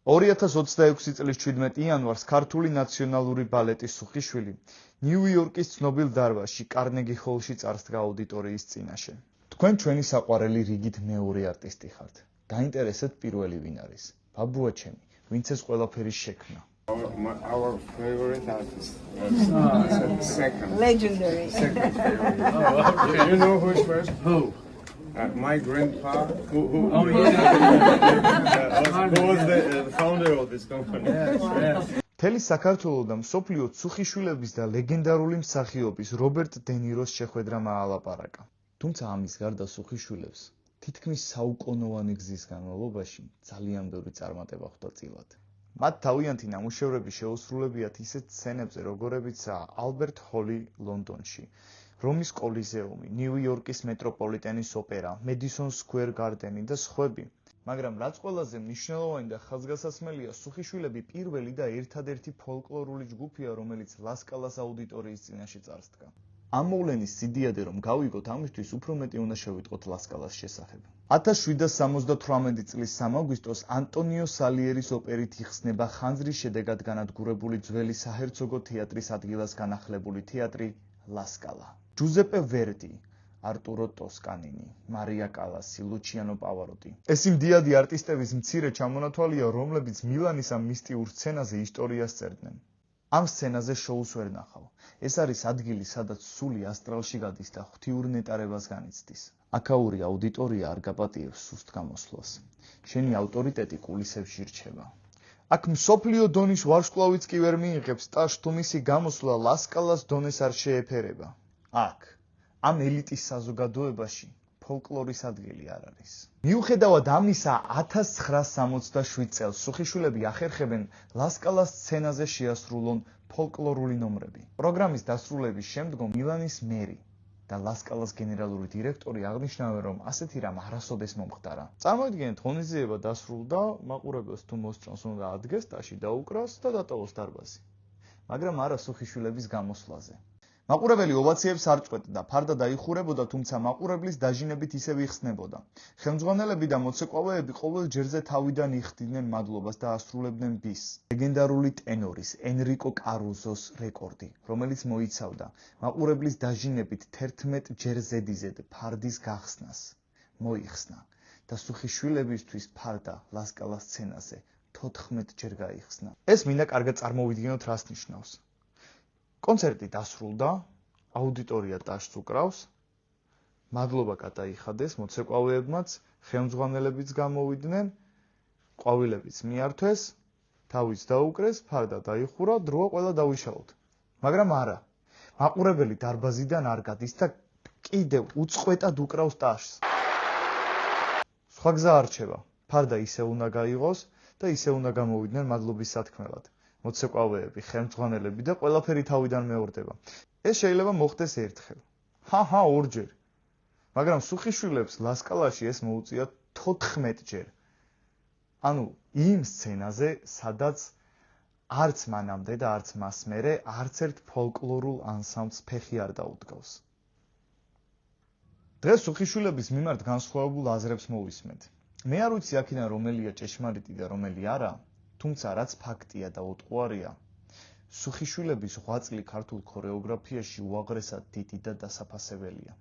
2026 წლის 17 იანვარს ქართული ნაციონალური ბალეტის სუხიშვილი ნიუ-იორკის ცნობილ დარბაზში კარნეგი ჰოლში წარსდგა აუდიტორიის წინაშე. თქვენ ჩვენი საყვარელი რიგით მეორე არტისტი ხართ. გაინტერესებთ პირველი ვინ არის? ბაბუა ჩემი, ვინც ეს ყველაფერი შექმნა. Our favorite artist. Second. Legendary. Second favorite. Okay. You know who is first? Who? My grandpa, who Oh, yeah. who was the founder of this company. Yes. მთელი საქართველო და მსოფლიო ცუხიშვილების და ლეგენდარული მსახიობის რობერტ დე ნიროს შეხვედრამ აალაპარაკა. თუმცა ამის გარდა სუხიშვილებს თითქმის საუკუნოვანი გზის განმავლობაში ძალიან ბევრი წარმატება ხვდა წილად. მათ თავიანთი ნამუშევრები შეუსრულებიათ ისეთ სცენებზე, როგორებიცაა ალბერტ ჰოლი ლონდონში, რომის კოლიზეუმი, ნიუ-იორკის მეტროპოლიტენის ოპერა, მედისონ სკვერ გარდენი და სხვები. მაგრამ რაც ყველაზე მნიშვნელოვანი და ხაზგასასმელია, სუხიშვილები პირველი და ერთადერთი ფოლკლორული ჯგუფია, რომელიც ლასკალას აუდიტორიის წინაშე წარსდგა. ამ მოვლენის სიდიადე რომ გავიგოთ, ამისთვის უფრო მეტი უნდა შევიტყოთ ლასკალას შესახებ. 1778 წლის 3 აგვისტოს ანტონიო სალიერის ოპერით იხსნება ხანძრის შედეგად განადგურებული ძველი საჰერცოგო თეატრის ადგილას განახლებული თეატრი ლასკალა. ჯუზეპე ვერდი, არტურო ტოსკანინი, მარია კალასი, ლუჩიანო პავაროტი. ეს იმ დიადი არტისტების მცირე ჩამონათვალია, რომლებიც მილანის ამ მისტიურ სცენაზე ისტორიას წერდნენ. ამ სცენაზე შოუს ვერ ნახავ. ეს არის ადგილი, სადაც სული ასტრალში გადის და ღვთიურ ნეტარებას განიცდის. აქაური აუდიტორია არ გაპატიებს სუსტ გამოსვლას. შენი ავტორიტეტი კულისებში რჩება. აქ მსოფლიო დონის ვარსკვლავიც კი ვერ მიიღებს სტაშ თუ მისი გამოსვლა ლასკალას დონეს არ შეეფერება. აქ, ამ ელიტის საზოგადოებაში ფოლკლორის ადგილი არ არის. მიუხედავად ამისა, 1967 წელს სუხიშვილები ახერხებენ ლასკალას სცენაზე შეასრულონ ფოლკლორული ნომრები. პროგრამის დასრულების შემდგომ მილანის მერი და ლასკალას გენერალური დირექტორი აღნიშნავენ, რომ ასეთი რამ არასოდეს მომხდარა. წარმოიდგინეთ, ღონისძიება დასრულდა, მაყურებელს თუ მოსწონს უნდა ადგეს ტაში დაუკრას და დატოვოს დარბაზი. მაგრამ არა სუხიშვილების გამოსვლაზე. მაყურებელი ოვაციებს არ წყვეტდა, ფარდა დაიხურებოდა, თუმცა მაყურებლის დაჟინებით ისევ იხსნებოდა. ხელმძღვანელები და მოცეკვავეები ყოველ ჯერზე თავიდან იხდიდნენ მადლობას და ასრულებდნენ ბის, ლეგენდარული ტენორის ენრიკო კარუზოს რეკორდი, რომელიც მოიცავდა მაყურებლის დაჟინებით 11 ჯერ ზედიზედ ფარდის გახსნას. მოიხსნა და სუხიშვილებისთვის ფარდა ლასკალას სცენაზე 14 ჯერ გაიხსნა. ეს მინდა კარგად წარმოვიდგინოთ, რას ნიშნავს. კონცერტი დასრულდა, აუდიტორია ტაშს უკრავს, მადლობა გადაიხადეს მოცეკვავეებმაც, ხელმძღვანელებიც გამოვიდნენ, ყვავილებიც მიართვეს, თავიც დაუკრეს, ფარდა დაიხურა, დროა ყველა დავიშალოთ. მაგრამ არა, მაყურებელი დარბაზიდან არ გადის და კიდევ უწყვეტად უკრავს ტაშს. სხვა გზა არ რჩება, ფარდა ისევ უნდა გაიღოს და ისევ უნდა გამოვიდნენ მადლობის სათქმელად. მოცეკვავეები, ხელმძღვანელები და ყველაფერი თავიდან მეორდება. ეს შეიძლება მოხდეს ერთხელ. ორჯერ. მაგრამ სუხიშვილებს ლასკალაში ეს მოუწია 14 ჯერ. ანუ იმ სცენაზე, სადაც არც მანამდე და არც მას მერე არც ერთ ფოლკლორულ ანსამბლს ფეხი არ დაუდგავს. დღეს სუხიშვილების მიმართ განსხვავებულ აზრებს მოვისმენთ. მე არ ვიცი აქედან რომელია ჭეშმარიტი და რომელი არა. თუმცა რაც ფაქტია და უტყუარია, სუხიშვილების ღვაწლი ქართულ ქორეოგრაფიაში უაღრესად დიდი და დასაფასებელია.